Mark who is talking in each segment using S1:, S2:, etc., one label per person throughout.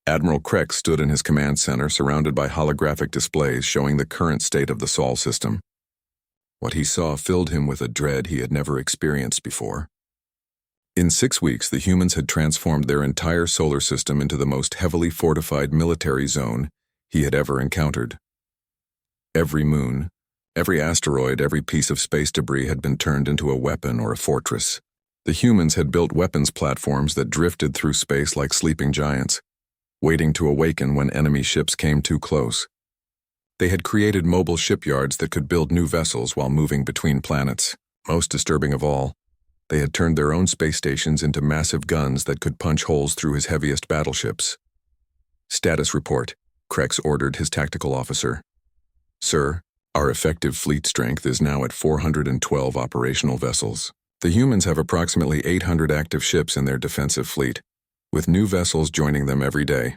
S1: Admiral Krex stood in his command center surrounded by holographic displays showing the current state of the Sol system. What he saw filled him with a dread he had never experienced before. In 6 weeks, the humans had transformed their entire solar system into the most heavily fortified military zone he had ever encountered. Every moon, every asteroid, every piece of space debris had been turned into a weapon or a fortress. The humans had built weapons platforms that drifted through space like sleeping giants, waiting to awaken when enemy ships came too close. They had created mobile shipyards that could build new vessels while moving between planets. Most disturbing of all, they had turned their own space stations into massive guns that could punch holes through his heaviest battleships. Status report, Krex ordered his tactical officer. Sir, our effective fleet strength is now at 412 operational vessels. The humans have approximately 800 active ships in their defensive fleet, with new vessels joining them every day.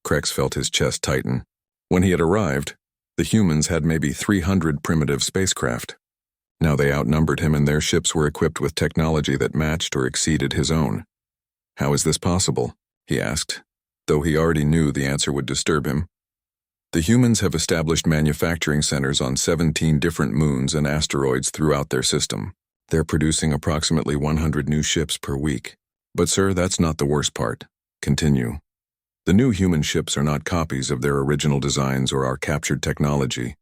S1: Krex felt his chest tighten. When he had arrived, the humans had maybe 300 primitive spacecraft. Now they outnumbered him and their ships were equipped with technology that matched or exceeded his own. How is this possible? He asked, though he already knew the answer would disturb him. The humans have established manufacturing centers on 17 different moons and asteroids throughout their system. They're producing approximately 100 new ships per week. But sir, that's not the worst part. Continue. The new human ships are not copies of their original designs or our captured technology.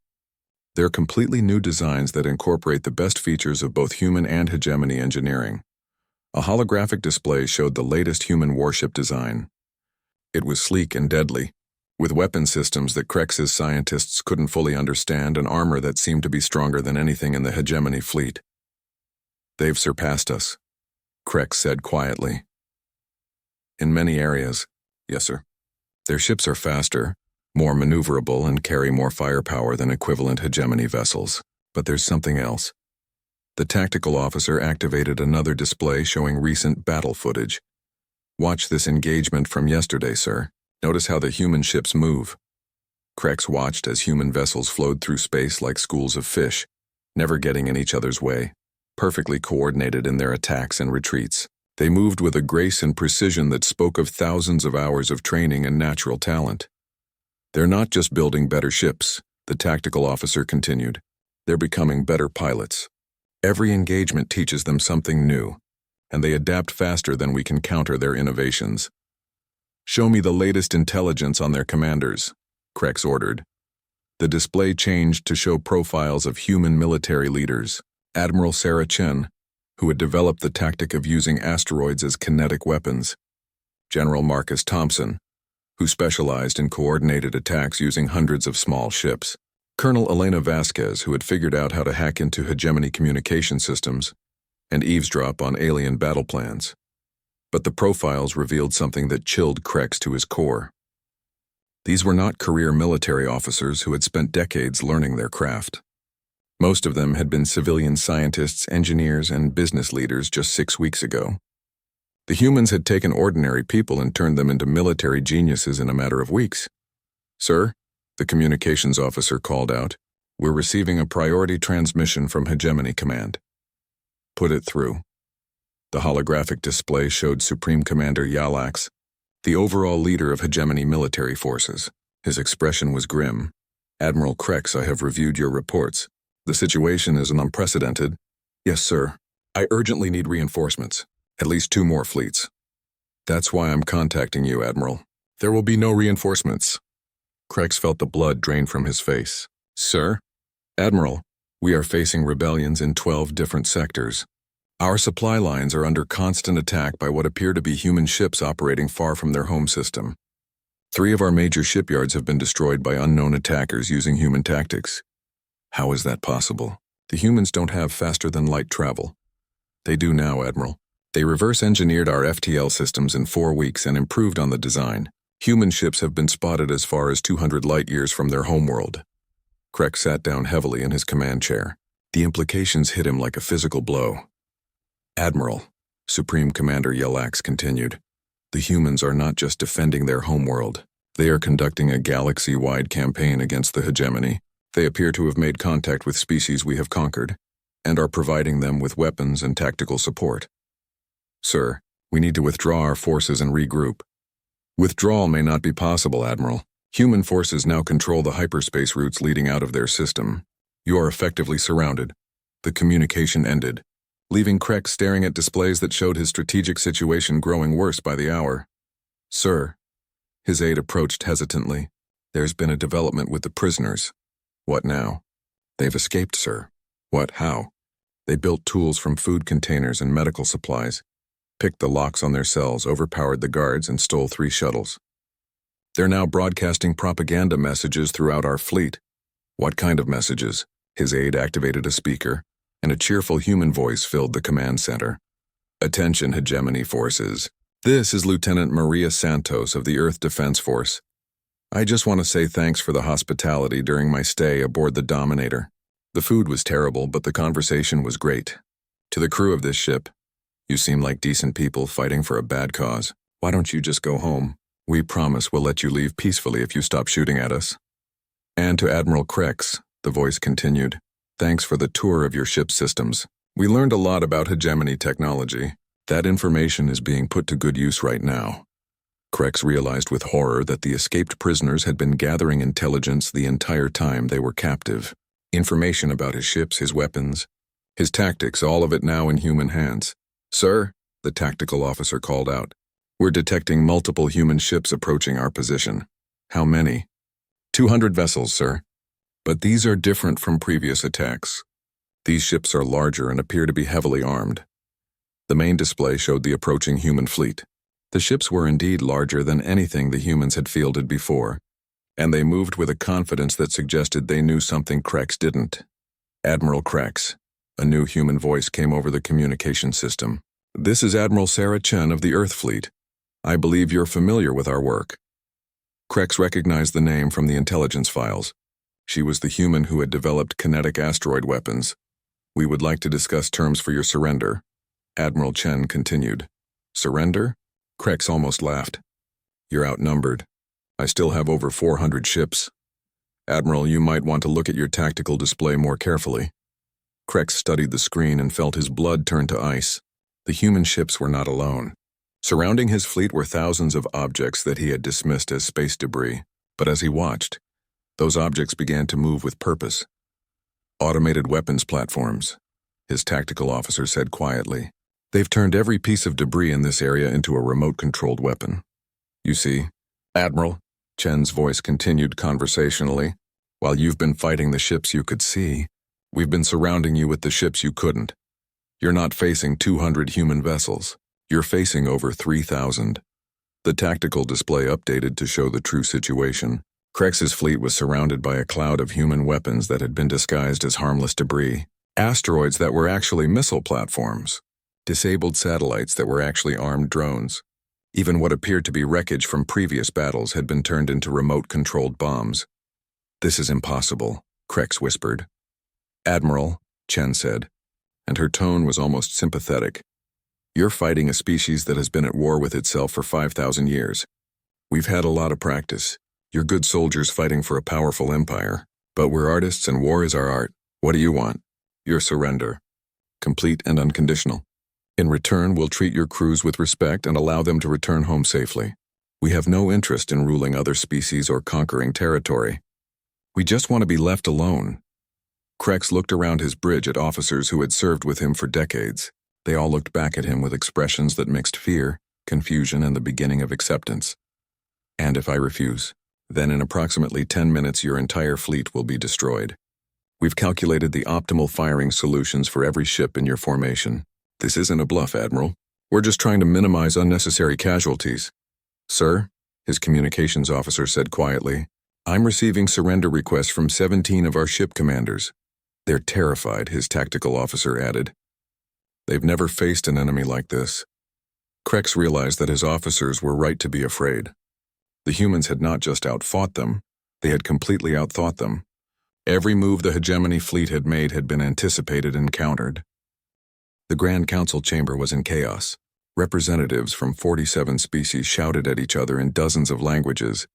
S1: They're completely new designs that incorporate the best features of both human and hegemony engineering. A holographic display showed the latest human warship design. It was sleek and deadly, with weapon systems that Krex's scientists couldn't fully understand and armor that seemed to be stronger than anything in the hegemony fleet. They've surpassed us, Krex said quietly. In many areas, yes sir. Their ships are faster, more maneuverable, and carry more firepower than equivalent hegemony vessels. But there's something else. The tactical officer activated another display showing recent battle footage. Watch this engagement from yesterday, sir. Notice how the human ships move. Krex watched as human vessels flowed through space like schools of fish, never getting in each other's way, perfectly coordinated in their attacks and retreats. They moved with a grace and precision that spoke of thousands of hours of training and natural talent. They're not just building better ships, the tactical officer continued. They're becoming better pilots. Every engagement teaches them something new, and they adapt faster than we can counter their innovations. Show me the latest intelligence on their commanders, Krex ordered. The display changed to show profiles of human military leaders. Admiral Sarah Chen, who had developed the tactic of using asteroids as kinetic weapons. General Marcus Thompson, who specialized in coordinated attacks using hundreds of small ships. Colonel Elena Vasquez, who had figured out how to hack into hegemony communication systems and eavesdrop on alien battle plans. But the profiles revealed something that chilled Krex to his core. These were not career military officers who had spent decades learning their craft. Most of them had been civilian scientists, engineers, and business leaders just 6 weeks ago. The humans had taken ordinary people and turned them into military geniuses in a matter of weeks. Sir, the communications officer called out, we're receiving a priority transmission from Hegemony Command. Put it through. The holographic display showed Supreme Commander Yalax, the overall leader of Hegemony military forces. His expression was grim. Admiral Krex, I have reviewed your reports. The situation is unprecedented. Yes, sir. I urgently need reinforcements. At least 2 more fleets. That's why I'm contacting you, Admiral. There will be no reinforcements. Krex felt the blood drain from his face. Sir? Admiral, we are facing rebellions in 12 different sectors. Our supply lines are under constant attack by what appear to be human ships operating far from their home system. 3 of our major shipyards have been destroyed by unknown attackers using human tactics. How is that possible? The humans don't have faster-than-light travel. They do now, Admiral. They reverse-engineered our FTL systems in 4 weeks and improved on the design. Human ships have been spotted as far as 200 light-years from their homeworld. Krex sat down heavily in his command chair. The implications hit him like a physical blow. Admiral, Supreme Commander Yalax continued, the humans are not just defending their homeworld. They are conducting a galaxy-wide campaign against the hegemony. They appear to have made contact with species we have conquered, and are providing them with weapons and tactical support. Sir, we need to withdraw our forces and regroup. Withdrawal may not be possible, Admiral. Human forces now control the hyperspace routes leading out of their system. You are effectively surrounded. The communication ended, leaving Krex staring at displays that showed his strategic situation growing worse by the hour. Sir. His aide approached hesitantly. There's been a development with the prisoners. What now? They've escaped, sir. What? How? They built tools from food containers and medical supplies, picked the locks on their cells, overpowered the guards, and stole 3 shuttles. They're now broadcasting propaganda messages throughout our fleet. What kind of messages? His aide activated a speaker, and a cheerful human voice filled the command center. Attention, hegemony forces. This is Lieutenant Maria Santos of the Earth Defense Force. I just want to say thanks for the hospitality during my stay aboard the Dominator. The food was terrible, but the conversation was great. To the crew of this ship, you seem like decent people fighting for a bad cause. Why don't you just go home? We promise we'll let you leave peacefully if you stop shooting at us. And to Admiral Krex, the voice continued, thanks for the tour of your ship's systems. We learned a lot about hegemony technology. That information is being put to good use right now. Krex realized with horror that the escaped prisoners had been gathering intelligence the entire time they were captive. Information about his ships, his weapons, his tactics, all of it now in human hands. Sir, the tactical officer called out, we're detecting multiple human ships approaching our position. How many? 200 vessels, sir. But these are different from previous attacks. These ships are larger and appear to be heavily armed. The main display showed the approaching human fleet. The ships were indeed larger than anything the humans had fielded before, and they moved with a confidence that suggested they knew something Krex didn't. Admiral Krex, a new human voice came over the communication system. This is Admiral Sarah Chen of the Earth Fleet. I believe you're familiar with our work. Krex recognized the name from the intelligence files. She was the human who had developed kinetic asteroid weapons. We would like to discuss terms for your surrender. Admiral Chen continued. Surrender? Krex almost laughed. You're outnumbered. I still have over 400 ships. Admiral, you might want to look at your tactical display more carefully. Krex studied the screen and felt his blood turn to ice. The human ships were not alone. Surrounding his fleet were thousands of objects that he had dismissed as space debris, but as he watched, those objects began to move with purpose. Automated weapons platforms, his tactical officer said quietly. They've turned every piece of debris in this area into a remote-controlled weapon. You see, Admiral, Chen's voice continued conversationally, while you've been fighting the ships you could see, we've been surrounding you with the ships you couldn't. You're not facing 200 human vessels. You're facing over 3,000. The tactical display updated to show the true situation. Krex's fleet was surrounded by a cloud of human weapons that had been disguised as harmless debris. Asteroids that were actually missile platforms. Disabled satellites that were actually armed drones. Even what appeared to be wreckage from previous battles had been turned into remote-controlled bombs. This is impossible, Krex whispered. Admiral, Chen said, and her tone was almost sympathetic. You're fighting a species that has been at war with itself for 5,000 years. We've had a lot of practice. You're good soldiers fighting for a powerful empire. But we're artists and war is our art. What do you want? Your surrender. Complete and unconditional. In return, we'll treat your crews with respect and allow them to return home safely. We have no interest in ruling other species or conquering territory. We just want to be left alone. Krex looked around his bridge at officers who had served with him for decades. They all looked back at him with expressions that mixed fear, confusion, and the beginning of acceptance. And if I refuse, then in approximately 10 minutes your entire fleet will be destroyed. We've calculated the optimal firing solutions for every ship in your formation. This isn't a bluff, Admiral. We're just trying to minimize unnecessary casualties. Sir, his communications officer said quietly, I'm receiving surrender requests from 17 of our ship commanders. They're terrified, his tactical officer added. They've never faced an enemy like this. Krex realized that his officers were right to be afraid. The humans had not just outfought them, they had completely outthought them. Every move the hegemony fleet had made had been anticipated and countered. The Grand Council chamber was in chaos. Representatives from 47 species shouted at each other in dozens of languages,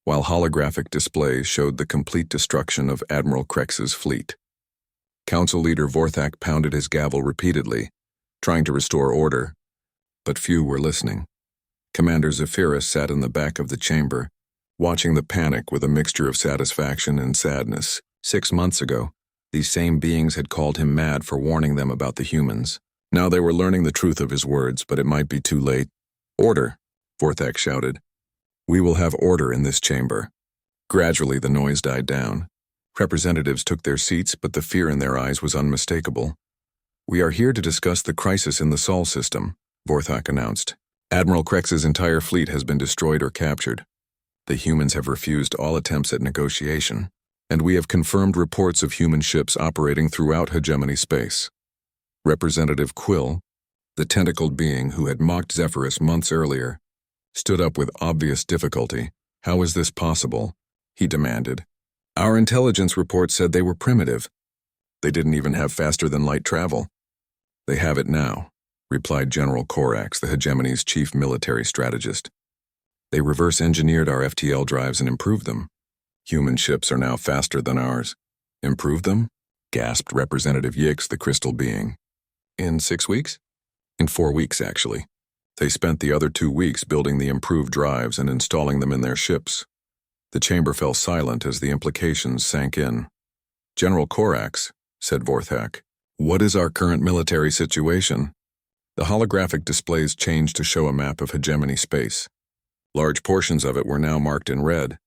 S1: while holographic displays showed the complete destruction of Admiral Krex's fleet. Council leader Vorthak pounded his gavel repeatedly, trying to restore order, but few were listening. Commander Zephyrus sat in the back of the chamber, watching the panic with a mixture of satisfaction and sadness. 6 months ago, these same beings had called him mad for warning them about the humans. Now they were learning the truth of his words, but it might be too late. "Order," Vorthak shouted. "We will have order in this chamber." Gradually, the noise died down. Representatives took their seats, but the fear in their eyes was unmistakable. "We are here to discuss the crisis in the Sol system," Vorthak announced. "Admiral Krex's entire fleet has been destroyed or captured. The humans have refused all attempts at negotiation, and we have confirmed reports of human ships operating throughout hegemony space." Representative Quill, the tentacled being who had mocked Zephyrus months earlier, stood up with obvious difficulty. "How is this possible?" he demanded. "Our intelligence report said they were primitive. They didn't even have faster-than-light travel." "They have it now," replied General Corax, the hegemony's chief military strategist. "They reverse-engineered our FTL drives and improved them. Human ships are now faster than ours." "Improved them?" gasped Representative Yix, the crystal being. "In 6 weeks?" "In 4 weeks, actually. They spent the other 2 weeks building the improved drives and installing them in their ships." The chamber fell silent as the implications sank in. "General Corax," said Vorthak, "what is our current military situation?" The holographic displays changed to show a map of hegemony space. Large portions of it were now marked in red.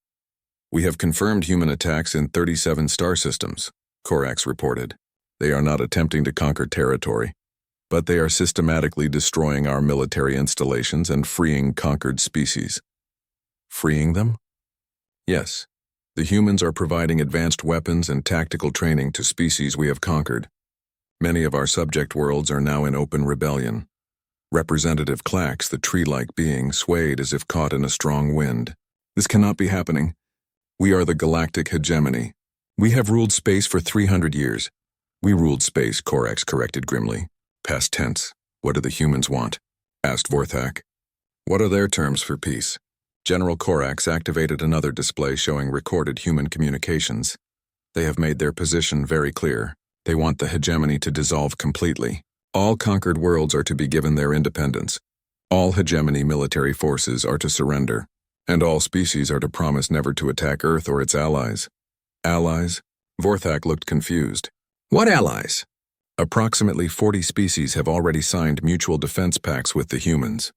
S1: "We have confirmed human attacks in 37 star systems," Corax reported. "They are not attempting to conquer territory, but they are systematically destroying our military installations and freeing conquered species." "Freeing them?" "Yes. The humans are providing advanced weapons and tactical training to species we have conquered. Many of our subject worlds are now in open rebellion." Representative Clax, the tree-like being, swayed as if caught in a strong wind. "This cannot be happening. We are the Galactic Hegemony. We have ruled space for 300 years. "We ruled space," Corax corrected grimly. "Past tense. What do the humans want?" asked Vorthak. "What are their terms for peace?" General Corax activated another display showing recorded human communications. "They have made their position very clear. They want the hegemony to dissolve completely. All conquered worlds are to be given their independence. All hegemony military forces are to surrender, and all species are to promise never to attack Earth or its allies." "Allies?" Vorthak looked confused. "What allies?" "Approximately 40 species have already signed mutual defense pacts with the humans.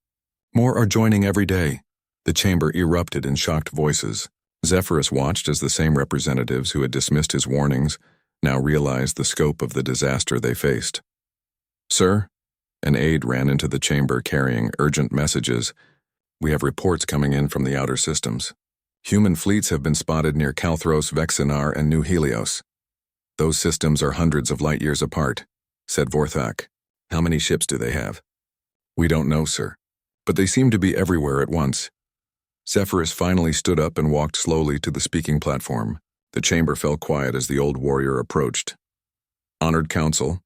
S1: More are joining every day." The chamber erupted in shocked voices. Zephyrus watched as the same representatives who had dismissed his warnings now realized the scope of the disaster they faced. "Sir," an aide ran into the chamber carrying urgent messages. "We have reports coming in from the outer systems. Human fleets have been spotted near Kalthros, Vexinar, and New Helios. Those systems are hundreds of light years apart," said Vorthak. "How many ships do they have?" "We don't know, sir, but they seem to be everywhere at once." Zephyrus finally stood up and walked slowly to the speaking platform. The chamber fell quiet as the old warrior approached. "Honored Council,"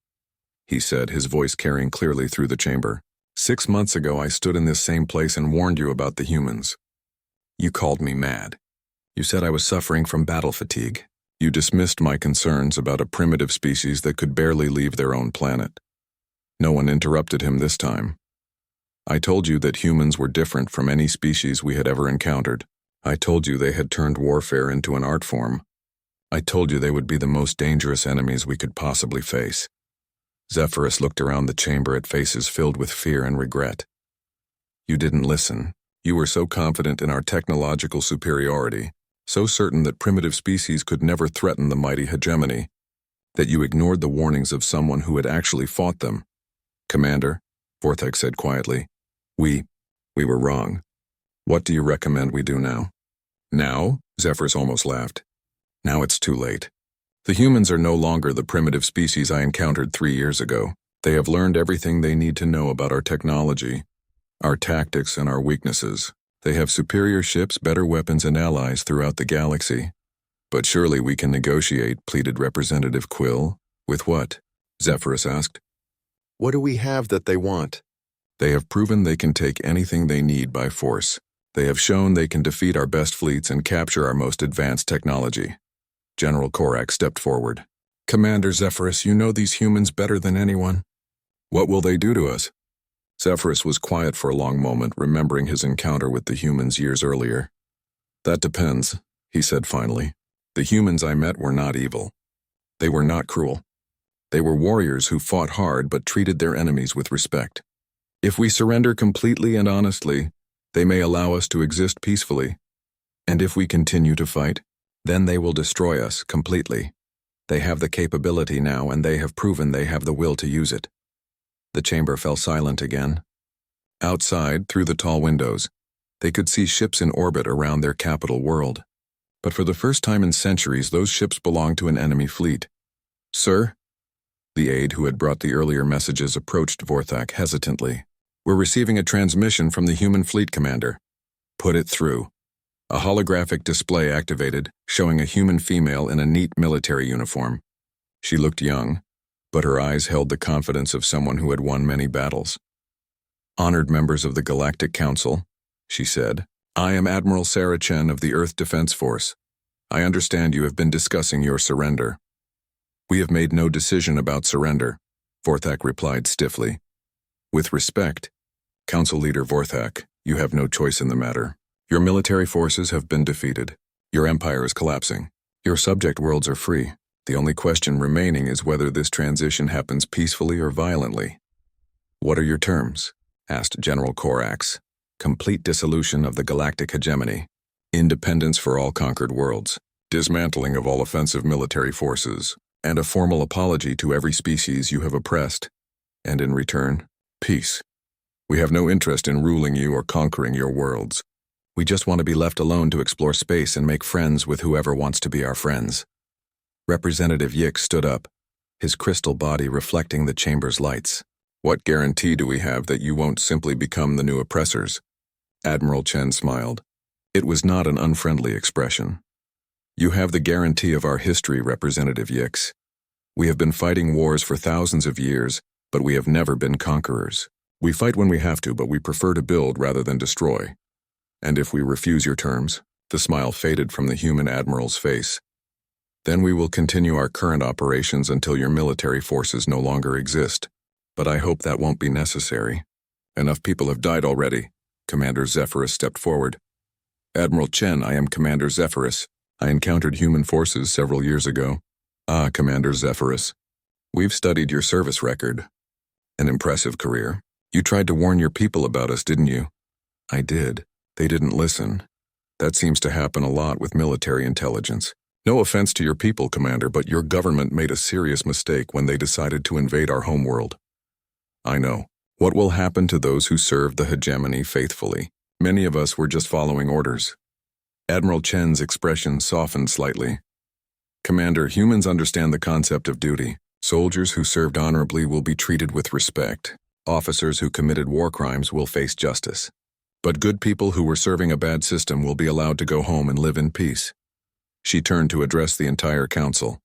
S1: he said, his voice carrying clearly through the chamber. 6 months ago I stood in this same place and warned you about the humans. You called me mad. You said I was suffering from battle fatigue. You dismissed my concerns about a primitive species that could barely leave their own planet. No one interrupted him this time. I told you that humans were different from any species we had ever encountered. I told you they had turned warfare into an art form. I told you they would be the most dangerous enemies we could possibly face. Zephyrus looked around the chamber at faces filled with fear and regret. You didn't listen. You were so confident in our technological superiority, so certain that primitive species could never threaten the mighty hegemony, that you ignored the warnings of someone who had actually fought them. Commander, Vorthak said quietly, we were wrong. What do you recommend we do now? Now? Zephyrus almost laughed. Now it's too late. The humans are no longer the primitive species I encountered 3 years ago. They have learned everything they need to know about our technology, our tactics, and our weaknesses. They have superior ships, better weapons, and allies throughout the galaxy. But surely we can negotiate, pleaded Representative Quill. With what? Zephyrus asked. What do we have that they want? They have proven they can take anything they need by force. They have shown they can defeat our best fleets and capture our most advanced technology. General Corax stepped forward. Commander Zephyrus, you know these humans better than anyone. What will they do to us? Zephyrus was quiet for a long moment, remembering his encounter with the humans years earlier. "That depends," he said finally. "The humans I met were not evil. They were not cruel. They were warriors who fought hard but treated their enemies with respect. If we surrender completely and honestly, they may allow us to exist peacefully. And if we continue to fight, then they will destroy us completely. They have the capability now, and they have proven they have the will to use it." The chamber fell silent again. Outside, through the tall windows, they could see ships in orbit around their capital world. But for the first time in centuries, those ships belonged to an enemy fleet. "Sir?" The aide who had brought the earlier messages approached Vorthak hesitantly. "We're receiving a transmission from the human fleet commander." "Put it through." A holographic display activated, showing a human female in a neat military uniform. She looked young, but her eyes held the confidence of someone who had won many battles. "Honored members of the Galactic Council," she said, "I am Admiral Sarah Chen of the Earth Defense Force. I understand you have been discussing your surrender." "We have made no decision about surrender," Vorthak replied stiffly. "With respect, Council Leader Vorthak, you have no choice in the matter. Your military forces have been defeated. Your empire is collapsing. Your subject worlds are free. The only question remaining is whether this transition happens peacefully or violently." "What are your terms?" asked General Korax. "Complete dissolution of the galactic hegemony. Independence for all conquered worlds. Dismantling of all offensive military forces. And a formal apology to every species you have oppressed. And in return, peace. We have no interest in ruling you or conquering your worlds. We just want to be left alone to explore space and make friends with whoever wants to be our friends." Representative Yik stood up, his crystal body reflecting the chamber's lights. "What guarantee do we have that you won't simply become the new oppressors?" Admiral Chen smiled. It was not an unfriendly expression. "You have the guarantee of our history, Representative Yix. We have been fighting wars for thousands of years, but we have never been conquerors. We fight when we have to, but we prefer to build rather than destroy. And if we refuse your terms," the smile faded from the human admiral's face, "then we will continue our current operations until your military forces no longer exist. But I hope that won't be necessary. Enough people have died already." Commander Zephyrus stepped forward. "Admiral Chen, I am Commander Zephyrus. I encountered human forces several years ago." "Ah, Commander Zephyrus. We've studied your service record. An impressive career. You tried to warn your people about us, didn't you?" "I did. They didn't listen. That seems to happen a lot with military intelligence. No offense to your people, Commander, but your government made a serious mistake when they decided to invade our homeworld." "I know. What will happen to those who served the hegemony faithfully? Many of us were just following orders." Admiral Chen's expression softened slightly. "Commander, humans understand the concept of duty. Soldiers who served honorably will be treated with respect. Officers who committed war crimes will face justice. But good people who were serving a bad system will be allowed to go home and live in peace." She turned to address the entire council.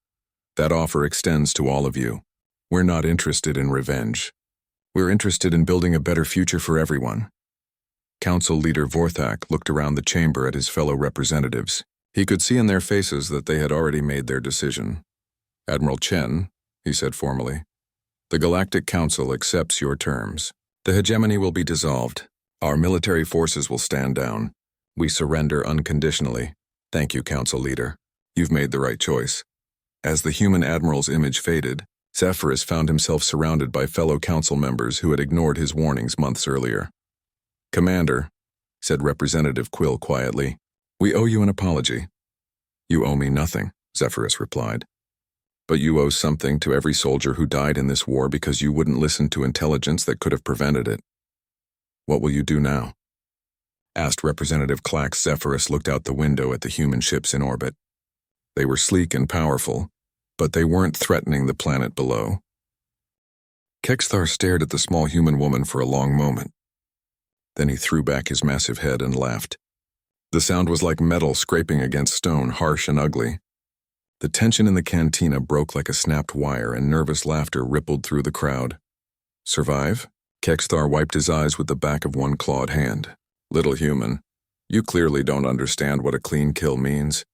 S1: "That offer extends to all of you. We're not interested in revenge. We're interested in building a better future for everyone." Council Leader Vorthak looked around the chamber at his fellow representatives. He could see in their faces that they had already made their decision. "Admiral Chen," he said formally, "the Galactic Council accepts your terms. The hegemony will be dissolved. Our military forces will stand down. We surrender unconditionally. Thank you, Council Leader. You've made the right choice." As the human admiral's image faded, Zephyrus found himself surrounded by fellow council members who had ignored his warnings months earlier. "Commander," said Representative Quill quietly, "we owe you an apology." "You owe me nothing," Zephyrus replied. "But you owe something to every soldier who died in this war because you wouldn't listen to intelligence that could have prevented it." "What will you do now?" asked Representative Clax. Zephyrus looked out the window at the human ships in orbit. They were sleek and powerful, but they weren't threatening the planet below. Kexthar stared at the small human woman for a long moment. Then he threw back his massive head and laughed. The sound was like metal scraping against stone, harsh and ugly. The tension in the cantina broke like a snapped wire, and nervous laughter rippled through the crowd. "Survive?" Kexthar wiped his eyes with the back of one clawed hand. "Little human, you clearly don't understand what a clean kill means."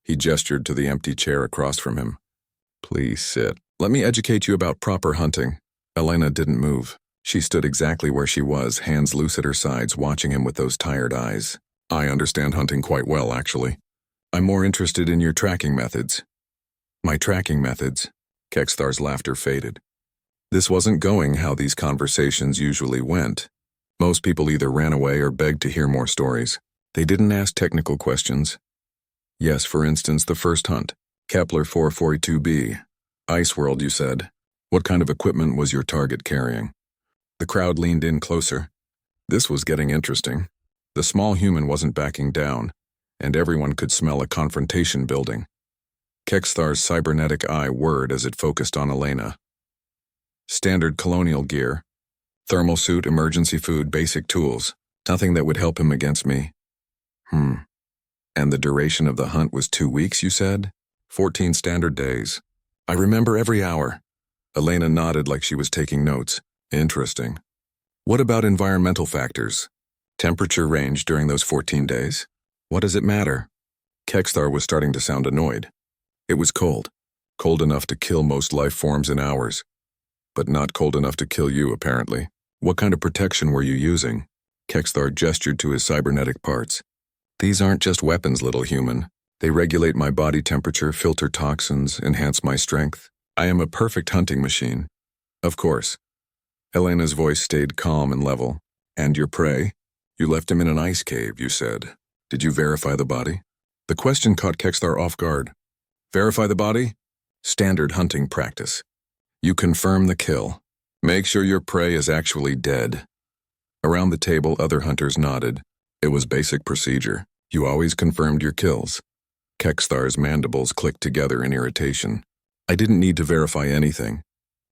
S1: He gestured to the empty chair across from him. "Please sit. Let me educate you about proper hunting." Elena didn't move. She stood exactly where she was, hands loose at her sides, watching him with those tired eyes. I understand hunting quite well, actually. I'm more interested in your tracking methods. My tracking methods? Kexthar's laughter faded. This wasn't going how these conversations usually went. Most people either ran away or begged to hear more stories. They didn't ask technical questions. Yes, for instance, the first hunt. Kepler 442b. Ice World, you said. What kind of equipment was your target carrying? The crowd leaned in closer. This was getting interesting. The small human wasn't backing down, and everyone could smell a confrontation building. Kexthar's cybernetic eye whirred as it focused on Elena. Standard colonial gear. Thermal suit, emergency food, basic tools. Nothing that would help him against me. And the duration of the hunt was 2 weeks, you said? 14 standard days. I remember every hour. Elena nodded like she was taking notes. Interesting. What about environmental factors? Temperature range during those 14 days? What does it matter? Kexthar was starting to sound annoyed. It was cold. Cold enough to kill most life forms in hours. But not cold enough to kill you, apparently. What kind of protection were you using? Kexthar gestured to his cybernetic parts. These aren't just weapons, little human. They regulate my body temperature, filter toxins, enhance my strength. I am a perfect hunting machine. Of course. Elena's voice stayed calm and level. And your prey? You left him in an ice cave, you said. Did you verify the body? The question caught Kexthar off guard. Verify the body? Standard hunting practice. You confirm the kill. Make sure your prey is actually dead. Around the table, other hunters nodded. It was basic procedure. You always confirmed your kills. Kexthar's mandibles clicked together in irritation. I didn't need to verify anything.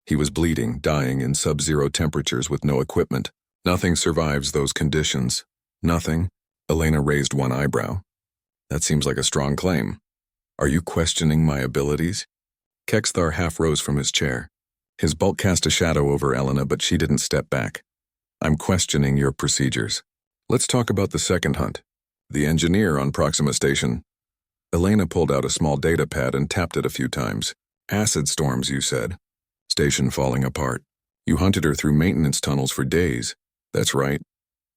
S1: He was bleeding, dying in sub-zero temperatures with no equipment. Nothing survives those conditions. Nothing. Elena raised one eyebrow. That seems like a strong claim. Are you questioning my abilities? Kexthar half rose from his chair. His bulk cast a shadow over Elena, but she didn't step back. I'm questioning your procedures. Let's talk about the second hunt. The engineer on Proxima Station. Elena pulled out a small data pad and tapped it a few times. Acid storms, you said. Station falling apart. You hunted her through maintenance tunnels for days. That's right.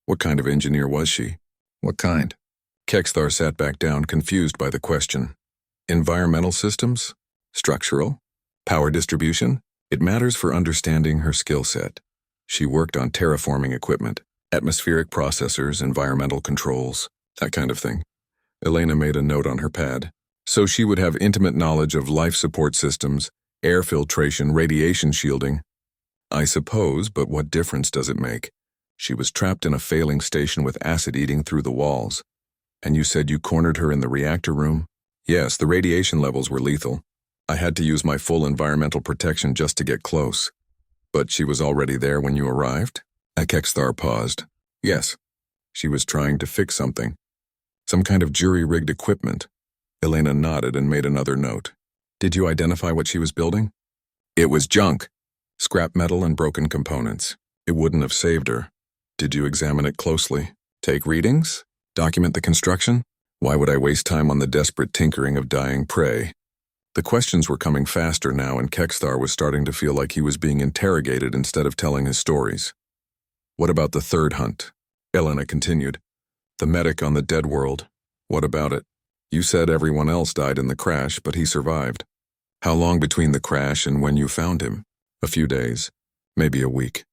S1: What kind of engineer was she? What kind? Kexthar sat back down, confused by the question. Environmental systems? Structural? Power distribution? It matters for understanding her skill set. She worked on terraforming equipment, atmospheric processors, environmental controls, that kind of thing. Elena made a note on her pad. So she would have intimate knowledge of life support systems, air filtration, radiation shielding. I suppose, but what difference does it make? She was trapped in a failing station with acid eating through the walls. And you said you cornered her in the reactor room? Yes, the radiation levels were lethal. I had to use my full environmental protection just to get close. But she was already there when you arrived? Kexthar paused. Yes. She was trying to fix something. Some kind of jury-rigged equipment. Elena nodded and made another note. Did you identify what she was building? It was junk. Scrap metal and broken components. It wouldn't have saved her. Did you examine it closely? Take readings? Document the construction? Why would I waste time on the desperate tinkering of dying prey? The questions were coming faster now, and Kexthar was starting to feel like he was being interrogated instead of telling his stories. What about the third hunt? Elena continued. The medic on the dead world. What about it? You said everyone else died in the crash, but he survived. How long between the crash and when you found him? A few days. Maybe a week.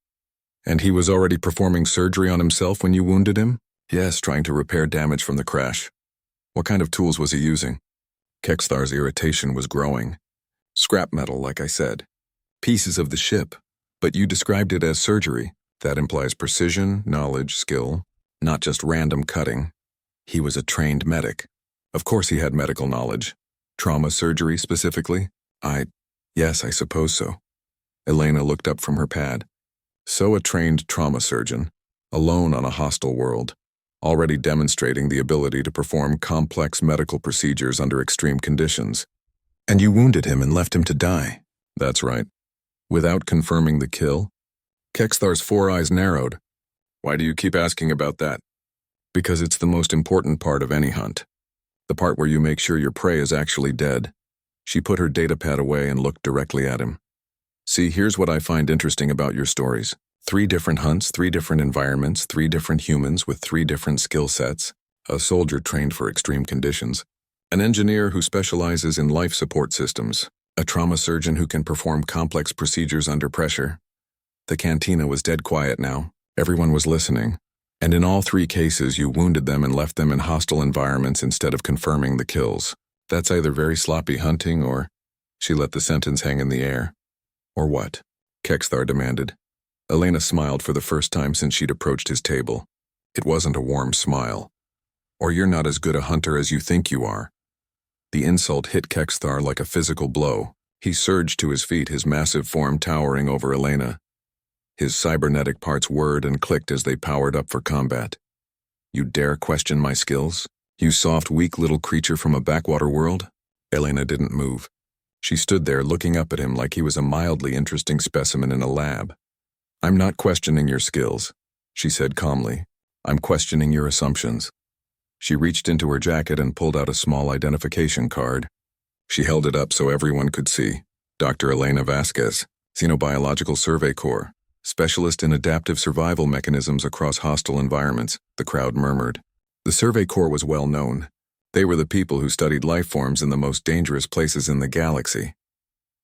S1: And he was already performing surgery on himself when you wounded him? Yes, trying to repair damage from the crash. What kind of tools was he using? Kexthar's irritation was growing. Scrap metal, like I said. Pieces of the ship. But you described it as surgery. That implies precision, knowledge, skill, not just random cutting. He was a trained medic. Of course he had medical knowledge. Trauma surgery, specifically? Yes, I suppose so. Elena looked up from her pad. So a trained trauma surgeon, alone on a hostile world, already demonstrating the ability to perform complex medical procedures under extreme conditions. And you wounded him and left him to die. That's right. Without confirming the kill? Kexthar's 4 eyes narrowed. Why do you keep asking about that? Because it's the most important part of any hunt. The part where you make sure your prey is actually dead. She put her datapad away and looked directly at him. See, here's what I find interesting about your stories. 3 different hunts, 3 different environments, 3 different humans with 3 different skill sets, a soldier trained for extreme conditions, an engineer who specializes in life support systems, a trauma surgeon who can perform complex procedures under pressure. The cantina was dead quiet now. Everyone was listening. And in all 3 cases, you wounded them and left them in hostile environments instead of confirming the kills. That's either very sloppy hunting or... She let the sentence hang in the air. Or what? Kexthar demanded. Elena smiled for the first time since she'd approached his table. It wasn't a warm smile. Or you're not as good a hunter as you think you are. The insult hit Kexthar like a physical blow. He surged to his feet, his massive form towering over Elena. His cybernetic parts whirred and clicked as they powered up for combat. You dare question my skills? You soft, weak little creature from a backwater world? Elena didn't move. She stood there looking up at him like he was a mildly interesting specimen in a lab. I'm not questioning your skills, she said calmly. I'm questioning your assumptions. She reached into her jacket and pulled out a small identification card. She held it up so everyone could see. Dr. Elena Vasquez, Xenobiological Survey Corps, specialist in adaptive survival mechanisms across hostile environments, the crowd murmured. The Survey Corps was well known. They were the people who studied life forms in the most dangerous places in the galaxy.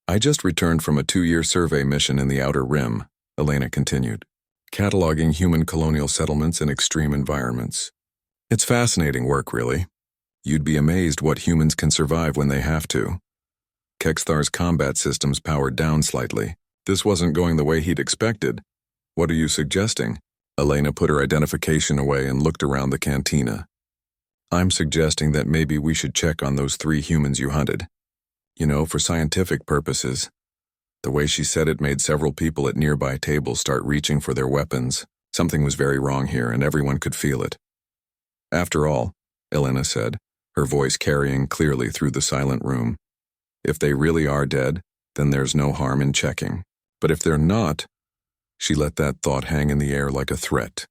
S1: I just returned from a 2-year survey mission in the Outer Rim, Elena continued, cataloging human colonial settlements in extreme environments. It's fascinating work, really. You'd be amazed what humans can survive when they have to. Kexthar's combat systems powered down slightly. This wasn't going the way he'd expected. What are you suggesting? Elena put her identification away and looked around the cantina. I'm suggesting that maybe we should check on those 3 humans you hunted. You know, for scientific purposes. The way she said it made several people at nearby tables start reaching for their weapons. Something was very wrong here, and everyone could feel it. After all, Elena said, her voice carrying clearly through the silent room, if they really are dead, then there's no harm in checking. But if they're not... She let that thought hang in the air like a threat.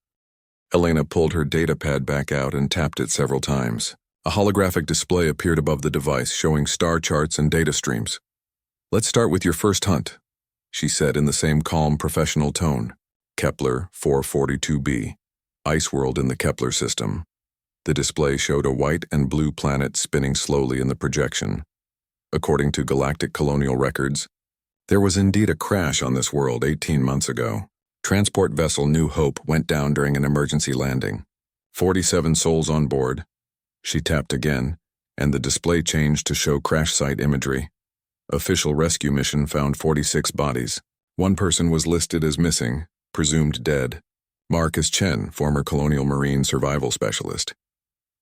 S1: Elena pulled her datapad back out and tapped it several times. A holographic display appeared above the device showing star charts and data streams. Let's start with your first hunt, she said in the same calm professional tone. Kepler 442b, ice world in the Kepler system. The display showed a white and blue planet spinning slowly in the projection. According to galactic colonial records, there was indeed a crash on this world 18 months ago. Transport vessel New Hope went down during an emergency landing. 47 souls on board. She tapped again, and the display changed to show crash site imagery. Official rescue mission found 46 bodies. 1 person was listed as missing, presumed dead. Marcus Chen, former colonial marine survival specialist.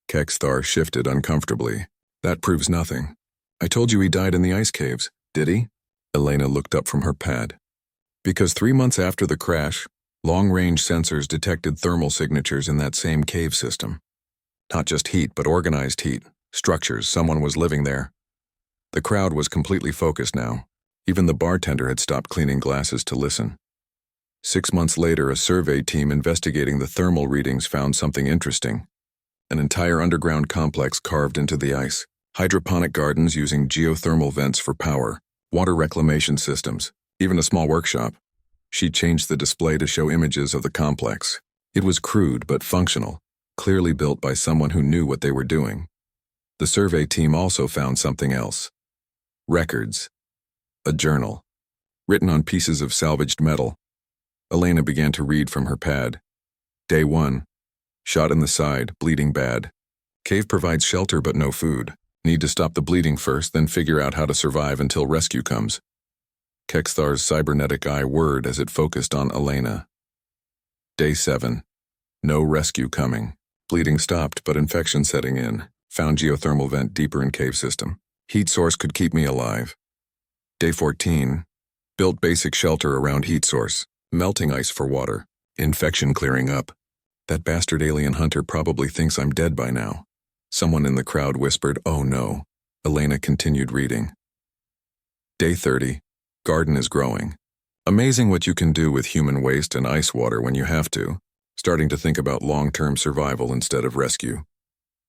S1: Kexthar shifted uncomfortably. That proves nothing. I told you he died in the ice caves, did he? Elena looked up from her pad. Because 3 months after the crash, long-range sensors detected thermal signatures in that same cave system. Not just heat, but organized heat. Structures, someone was living there. The crowd was completely focused now. Even the bartender had stopped cleaning glasses to listen. 6 months later, a survey team investigating the thermal readings found something interesting. An entire underground complex carved into the ice. Hydroponic gardens using geothermal vents for power. Water reclamation systems. Even a small workshop. She changed the display to show images of the complex. It was crude but functional, clearly built by someone who knew what they were doing. The survey team also found something else. Records. A journal. Written on pieces of salvaged metal. Elena began to read from her pad. Day 1. Shot in the side, bleeding bad. Cave provides shelter but no food. Need to stop the bleeding first, then figure out how to survive until rescue comes. Kexthar's cybernetic eye whirred as it focused on Elena. Day 7. No rescue coming. Bleeding stopped, but infection setting in. Found geothermal vent deeper in cave system. Heat source could keep me alive. Day 14. Built basic shelter around heat source. Melting ice for water. Infection clearing up. That bastard alien hunter probably thinks I'm dead by now. Someone in the crowd whispered, "Oh no." Elena continued reading. Day 30. Garden is growing. Amazing what you can do with human waste and ice water when you have to. Starting to think about long-term survival instead of rescue.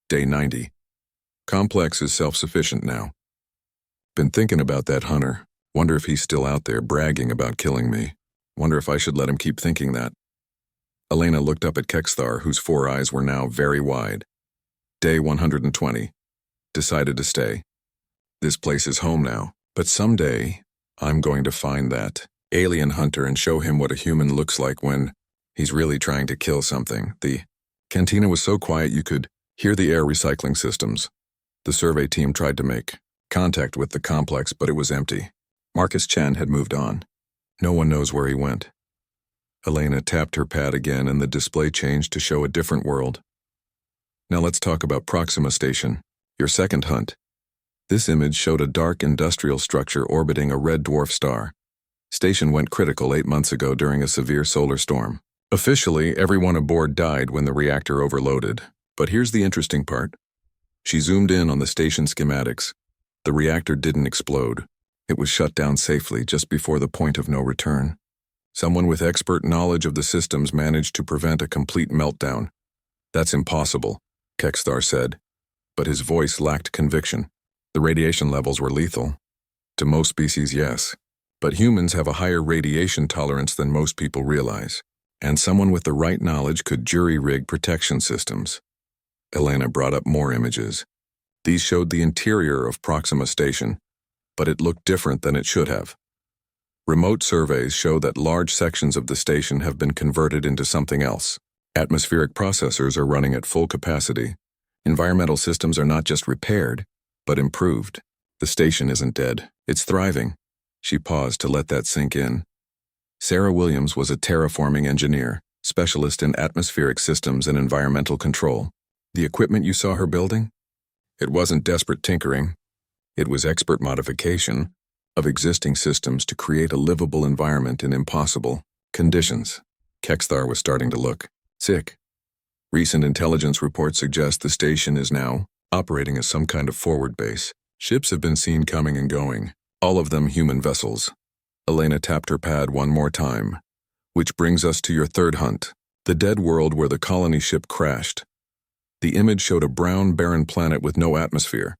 S1: Day 90. Complex is self-sufficient now. Been thinking about that hunter. Wonder if he's still out there bragging about killing me. Wonder if I should let him keep thinking that. Elena looked up at Kexthar, whose 4 eyes were now very wide. Day 120. Decided to stay. This place is home now, but someday I'm going to find that alien hunter and show him what a human looks like when he's really trying to kill something. The cantina was so quiet you could hear the air recycling systems. The survey team tried to make contact with the complex, but it was empty. Marcus Chen had moved on. No one knows where he went. Elena tapped her pad again and the display changed to show a different world. Now let's talk about Proxima Station, your second hunt. This image showed a dark industrial structure orbiting a red dwarf star. Station went critical 8 months ago during a severe solar storm. Officially, everyone aboard died when the reactor overloaded. But here's the interesting part. She zoomed in on the station schematics. The reactor didn't explode. It was shut down safely just before the point of no return. Someone with expert knowledge of the systems managed to prevent a complete meltdown. That's impossible, Kexthar said. But his voice lacked conviction. The radiation levels were lethal. To most species, yes. But humans have a higher radiation tolerance than most people realize. And someone with the right knowledge could jury-rig protection systems. Elena brought up more images. These showed the interior of Proxima Station, but it looked different than it should have. Remote surveys show that large sections of the station have been converted into something else. Atmospheric processors are running at full capacity. Environmental systems are not just repaired, but improved. The station isn't dead, it's thriving. She paused to let that sink in. Sarah Williams was a terraforming engineer, specialist in atmospheric systems and environmental control. The equipment you saw her building? It wasn't desperate tinkering. It was expert modification of existing systems to create a livable environment in impossible conditions. Kexthar was starting to look sick. Recent intelligence reports suggest the station is now operating as some kind of forward base. Ships have been seen coming and going, all of them human vessels. Elena tapped her pad one more time. Which brings us to your third hunt, the dead world where the colony ship crashed. The image showed a brown, barren planet with no atmosphere.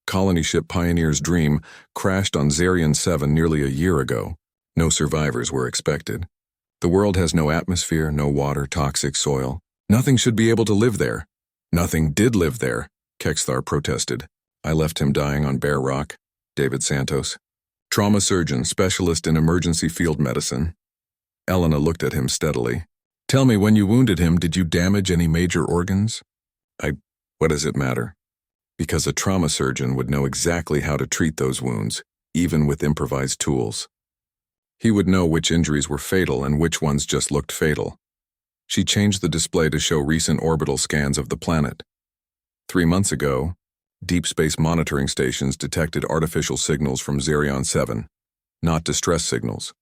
S1: Colony ship Pioneer's Dream crashed on Zarian 7 nearly a year ago. No survivors were expected. The world has no atmosphere, no water, toxic soil. Nothing should be able to live there. Nothing did live there, Kexthar protested. I left him dying on bare rock. David Santos. Trauma surgeon, specialist in emergency field medicine. Elena looked at him steadily. Tell me, when you wounded him, did you damage any major organs? What does it matter? Because a trauma surgeon would know exactly how to treat those wounds, even with improvised tools. He would know which injuries were fatal and which ones just looked fatal. She changed the display to show recent orbital scans of the planet. 3 months ago, deep space monitoring stations detected artificial signals from Zarion 7, not distress signals.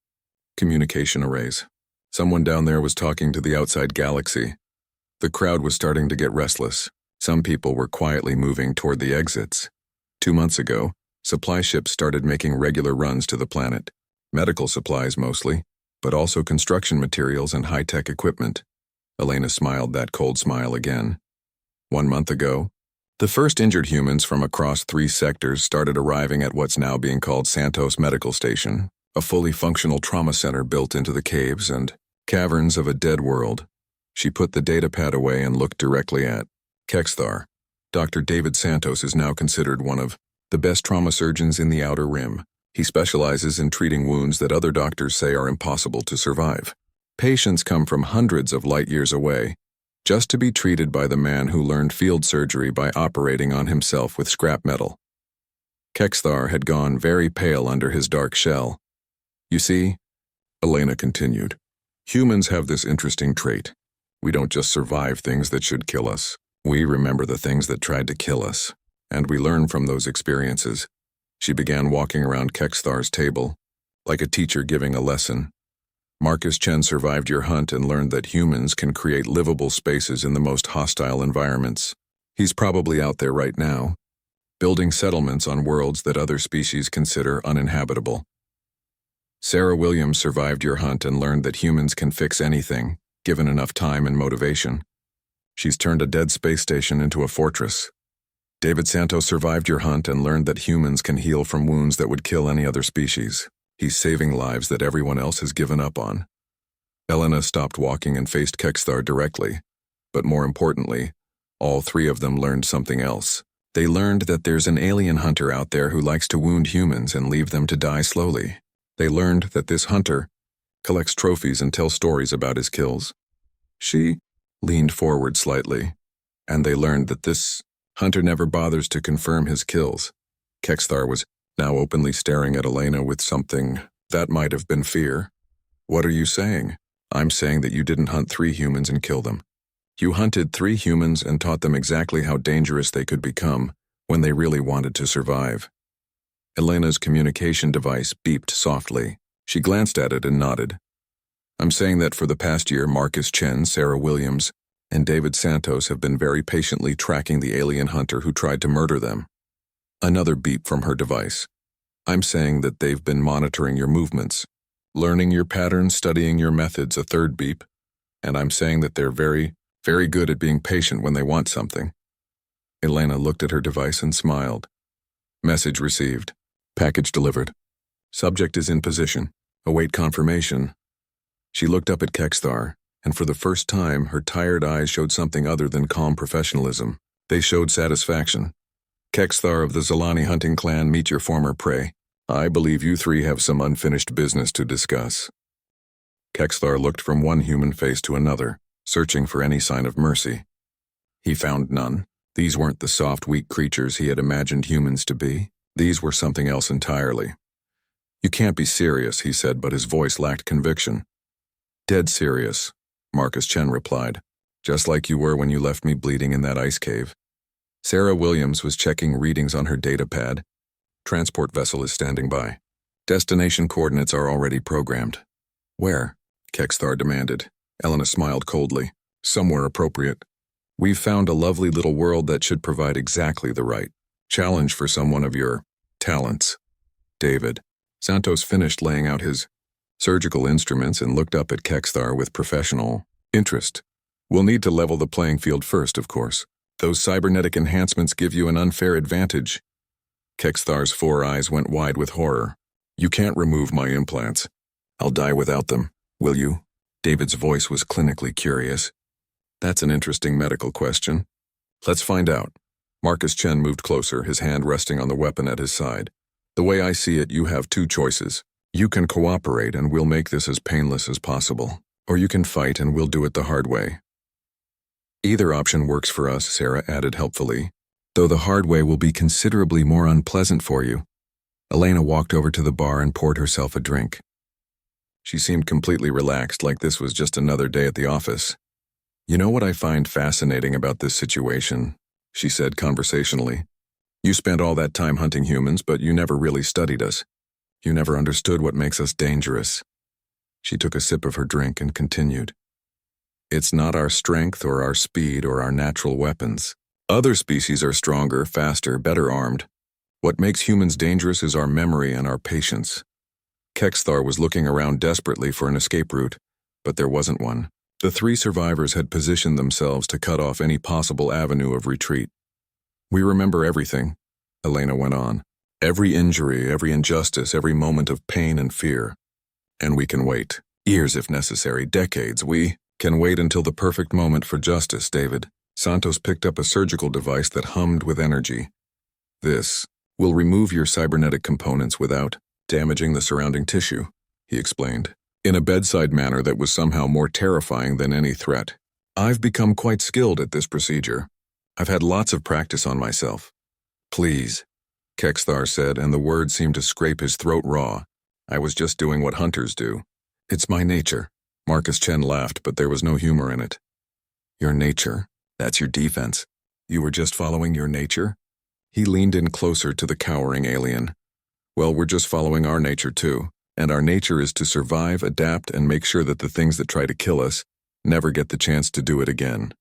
S1: Communication arrays. Someone down there was talking to the outside galaxy. The crowd was starting to get restless. Some people were quietly moving toward the exits. 2 months ago, supply ships started making regular runs to the planet. Medical supplies mostly, but also construction materials and high-tech equipment. Elena smiled that cold smile again. 1 month ago, the first injured humans from across 3 sectors started arriving at what's now being called Santos Medical Station, a fully functional trauma center built into the caves and caverns of a dead world. She put the datapad away and looked directly at Kexthar. Dr. David Santos is now considered one of the best trauma surgeons in the Outer Rim. He specializes in treating wounds that other doctors say are impossible to survive. Patients come from hundreds of light years away, just to be treated by the man who learned field surgery by operating on himself with scrap metal. Kexthar had gone very pale under his dark shell. You see, Elena continued, humans have this interesting trait. We don't just survive things that should kill us. We remember the things that tried to kill us, and we learn from those experiences. She began walking around Kexthar's table, like a teacher giving a lesson. Marcus Chen survived your hunt and learned that humans can create livable spaces in the most hostile environments. He's probably out there right now, building settlements on worlds that other species consider uninhabitable. Sarah Williams survived your hunt and learned that humans can fix anything, given enough time and motivation. She's turned a dead space station into a fortress. David Santos survived your hunt and learned that humans can heal from wounds that would kill any other species. He's saving lives that everyone else has given up on. Elena stopped walking and faced Kexthar directly. But more importantly, all three of them learned something else. They learned that there's an alien hunter out there who likes to wound humans and leave them to die slowly. They learned that this hunter collects trophies and tells stories about his kills. She leaned forward slightly, and they learned that this hunter never bothers to confirm his kills. Kexthar was now openly staring at Elena with something that might have been fear. What are you saying? I'm saying that you didn't hunt 3 humans and kill them. You hunted 3 humans and taught them exactly how dangerous they could become when they really wanted to survive. Elena's communication device beeped softly. She glanced at it and nodded. I'm saying that for the past year, Marcus Chen, Sarah Williams, and David Santos have been very patiently tracking the alien hunter who tried to murder them. Another beep from her device. I'm saying that they've been monitoring your movements, learning your patterns, studying your methods. A third beep. And I'm saying that they're very good at being patient when they want something. Elena looked at her device and smiled. Message received. Package delivered. Subject is in position. Await confirmation. She looked up at Kexthar, and for the first time, her tired eyes showed something other than calm professionalism. They showed satisfaction. Kexthar of the Zalani hunting clan, meet your former prey. I believe you 3 have some unfinished business to discuss. Kexthar looked from one human face to another, searching for any sign of mercy. He found none. These weren't the soft, weak creatures he had imagined humans to be. These were something else entirely. You can't be serious, he said, but his voice lacked conviction. Dead serious, Marcus Chen replied. Just like you were when you left me bleeding in that ice cave. Sarah Williams was checking readings on her data pad. Transport vessel is standing by. Destination coordinates are already programmed. Where? Kexthar demanded. Elena smiled coldly. Somewhere appropriate. We've found a lovely little world that should provide exactly the right challenge for someone of your talents. David. Santos finished laying out his surgical instruments and looked up at Kexthar with professional interest. We'll need to level the playing field first, of course. Those cybernetic enhancements give you an unfair advantage. Kexthar's 4 eyes went wide with horror. You can't remove my implants. I'll die without them, will you? David's voice was clinically curious. That's an interesting medical question. Let's find out. Marcus Chen moved closer, his hand resting on the weapon at his side. The way I see it, you have 2 choices. You can cooperate and we'll make this as painless as possible. Or you can fight and we'll do it the hard way. Either option works for us, Sarah added helpfully, though the hard way will be considerably more unpleasant for you. Elena walked over to the bar and poured herself a drink. She seemed completely relaxed, like this was just another day at the office. You know what I find fascinating about this situation? She said conversationally. You spent all that time hunting humans, but you never really studied us. You never understood what makes us dangerous. She took a sip of her drink and continued. It's not our strength or our speed or our natural weapons. Other species are stronger, faster, better armed. What makes humans dangerous is our memory and our patience. Kexthar was looking around desperately for an escape route, but there wasn't one. The 3 survivors had positioned themselves to cut off any possible avenue of retreat. We remember everything, Elena went on. Every injury, every injustice, every moment of pain and fear. And we can wait. Years if necessary, decades. We can wait until the perfect moment for justice, David. Santos picked up a surgical device that hummed with energy. This will remove your cybernetic components without damaging the surrounding tissue, he explained, in a bedside manner that was somehow more terrifying than any threat. I've become quite skilled at this procedure. I've had lots of practice on myself. Please, Kexthar said, and the words seemed to scrape his throat raw. I was just doing what hunters do. It's my nature. Marcus Chen laughed, but there was no humor in it. Your nature? That's your defense. You were just following your nature? He leaned in closer to the cowering alien. Well, we're just following our nature too, and our nature is to survive, adapt, and make sure that the things that try to kill us never get the chance to do it again.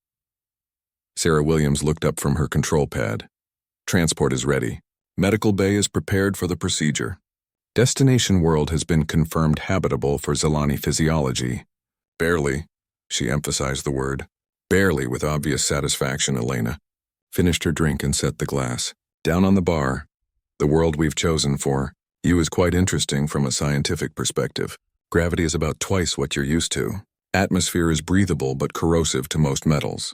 S1: Sarah Williams looked up from her control pad. Transport is ready. Medical bay is prepared for the procedure. Destination world has been confirmed habitable for Zalani physiology. Barely, she emphasized the word. Barely, with obvious satisfaction, Elena finished her drink and set the glass. Down on the bar. The world we've chosen for you is quite interesting from a scientific perspective. Gravity is about twice what you're used to. Atmosphere is breathable but corrosive to most metals.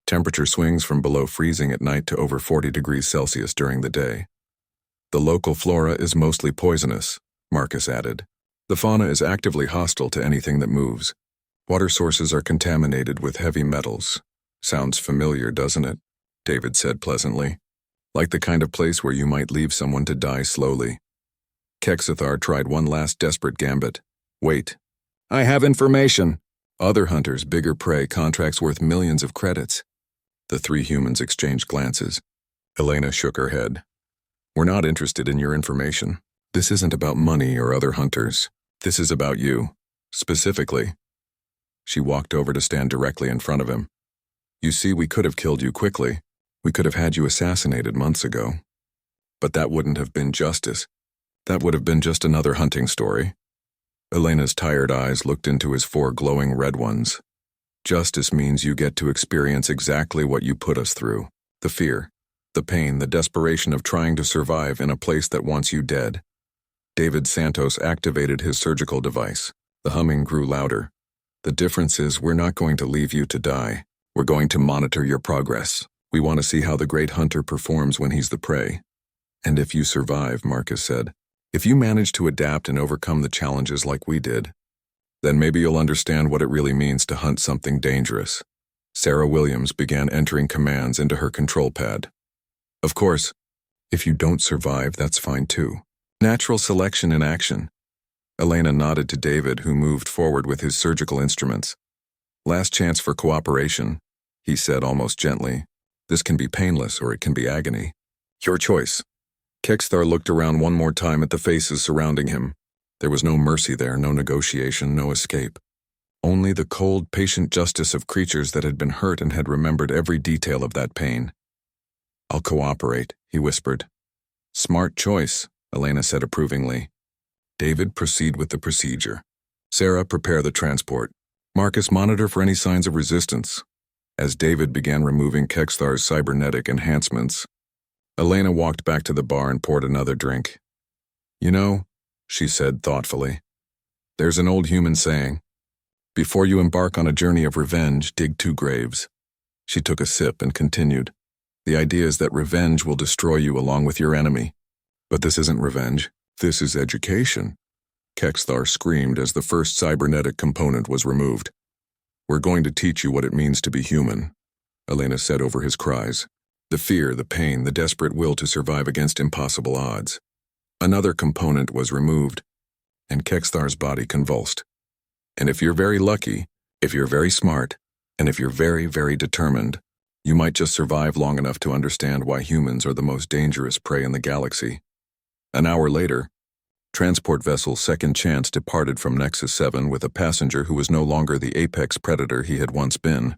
S1: Temperature swings from below freezing at night to over 40 degrees Celsius during the day. The local flora is mostly poisonous, Marcus added. The fauna is actively hostile to anything that moves. Water sources are contaminated with heavy metals. Sounds familiar, doesn't it? David said pleasantly. Like the kind of place where you might leave someone to die slowly. Kexithar tried one last desperate gambit. Wait. I have information. Other hunters, bigger prey, contracts worth millions of credits. The three humans exchanged glances. Elena shook her head. We're not interested in your information. This isn't about money or other hunters. This is about you. Specifically. She walked over to stand directly in front of him. You see, we could have killed you quickly. We could have had you assassinated months ago. But that wouldn't have been justice. That would have been just another hunting story. Elena's tired eyes looked into his four glowing red ones. Justice means you get to experience exactly what you put us through. The fear, the pain, the desperation of trying to survive in a place that wants you dead. David Santos activated his surgical device. The humming grew louder. The difference is we're not going to leave you to die. We're going to monitor your progress. We want to see how the great hunter performs when he's the prey. And if you survive, Marcus said, if you manage to adapt and overcome the challenges like we did, then maybe you'll understand what it really means to hunt something dangerous. Sarah Williams began entering commands into her control pad. Of course, if you don't survive, that's fine too. Natural selection in action. Elena nodded to David, who moved forward with his surgical instruments. Last chance for cooperation, he said almost gently. This can be painless or it can be agony. Your choice. Kexthar looked around one more time at the faces surrounding him. There was no mercy there, no negotiation, no escape. Only the cold, patient justice of creatures that had been hurt and had remembered every detail of that pain. I'll cooperate, he whispered. Smart choice, Elena said approvingly. David, proceed with the procedure. Sarah, prepare the transport. Marcus, monitor for any signs of resistance. As David began removing Kexthar's cybernetic enhancements, Elena walked back to the bar and poured another drink. You know, she said thoughtfully, there's an old human saying, before you embark on a journey of revenge, dig 2 graves. She took a sip and continued, the idea is that revenge will destroy you along with your enemy. But this isn't revenge, this is education. Kexthar screamed as the first cybernetic component was removed. We're going to teach you what it means to be human, Elena said over his cries. The fear, the pain, the desperate will to survive against impossible odds. Another component was removed, and Kexthar's body convulsed. And if you're very lucky, if you're very smart, and if you're very, very determined, you might just survive long enough to understand why humans are the most dangerous prey in the galaxy. An hour later, transport vessel Second Chance departed from Nexus 7 with a passenger who was no longer the apex predator he had once been.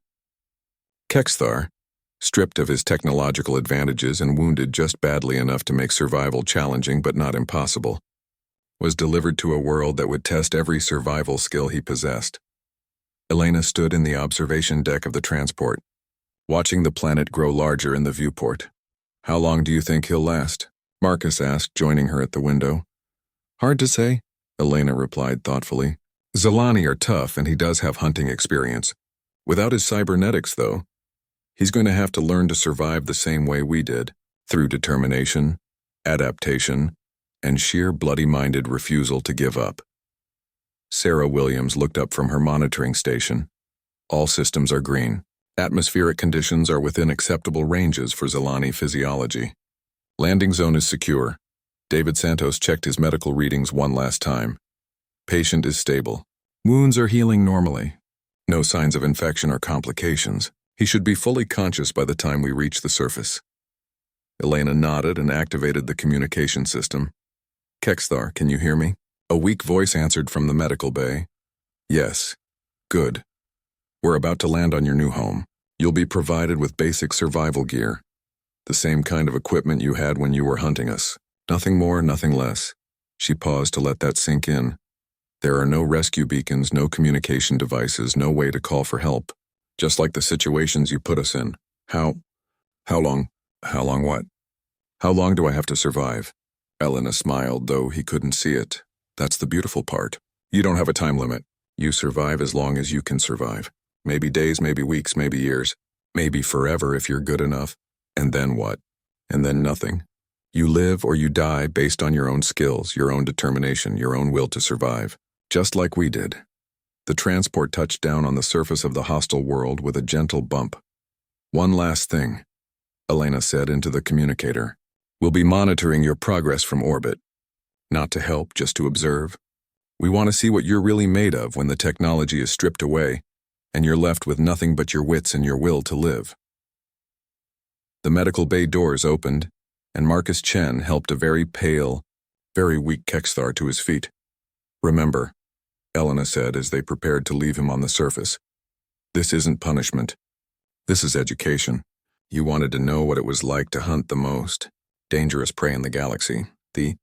S1: Kexthar, stripped of his technological advantages and wounded just badly enough to make survival challenging but not impossible, was delivered to a world that would test every survival skill he possessed. Elena stood in the observation deck of the transport, watching the planet grow larger in the viewport. How long do you think he'll last? Marcus asked, joining her at the window. Hard to say, Elena replied thoughtfully. Zalani are tough and he does have hunting experience. Without his cybernetics, though, he's going to have to learn to survive the same way we did, through determination, adaptation, and sheer bloody-minded refusal to give up. Sarah Williams looked up from her monitoring station. All systems are green. Atmospheric conditions are within acceptable ranges for Zalani physiology. Landing zone is secure. David Santos checked his medical readings one last time. Patient is stable. Wounds are healing normally. No signs of infection or complications. He should be fully conscious by the time we reach the surface. Elena nodded and activated the communication system. Kexthar, can you hear me? A weak voice answered from the medical bay. Yes. Good. We're about to land on your new home. You'll be provided with basic survival gear. The same kind of equipment you had when you were hunting us. Nothing more, nothing less. She paused to let that sink in. There are no rescue beacons, no communication devices, no way to call for help. Just like the situations you put us in. How long what? How long do I have to survive? Elena smiled, though he couldn't see it. That's the beautiful part. You don't have a time limit. You survive as long as you can survive. Maybe days, maybe weeks, maybe years. Maybe forever if you're good enough. And then what? And then nothing. You live or you die based on your own skills, your own determination, your own will to survive. Just like we did. The transport touched down on the surface of the hostile world with a gentle bump. One last thing, Elena said into the communicator. We'll be monitoring your progress from orbit. Not to help, just to observe. We want to see what you're really made of when the technology is stripped away, and you're left with nothing but your wits and your will to live. The medical bay doors opened, and Marcus Chen helped a very pale, very weak Kexthar to his feet. Remember, Elena said as they prepared to leave him on the surface. This isn't punishment. This is education. You wanted to know what it was like to hunt the most dangerous prey in the galaxy. The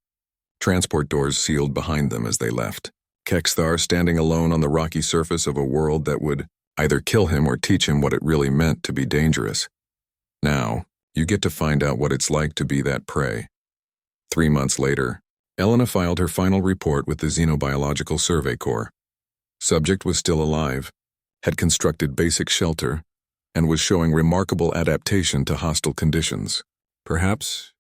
S1: transport doors sealed behind them as they left. Kexthar standing alone on the rocky surface of a world that would either kill him or teach him what it really meant to be dangerous. Now, you get to find out what it's like to be that prey. 3 months later, Elena filed her final report with the Xenobiological Survey Corps. Subject was still alive, had constructed basic shelter, and was showing remarkable adaptation to hostile conditions. Perhaps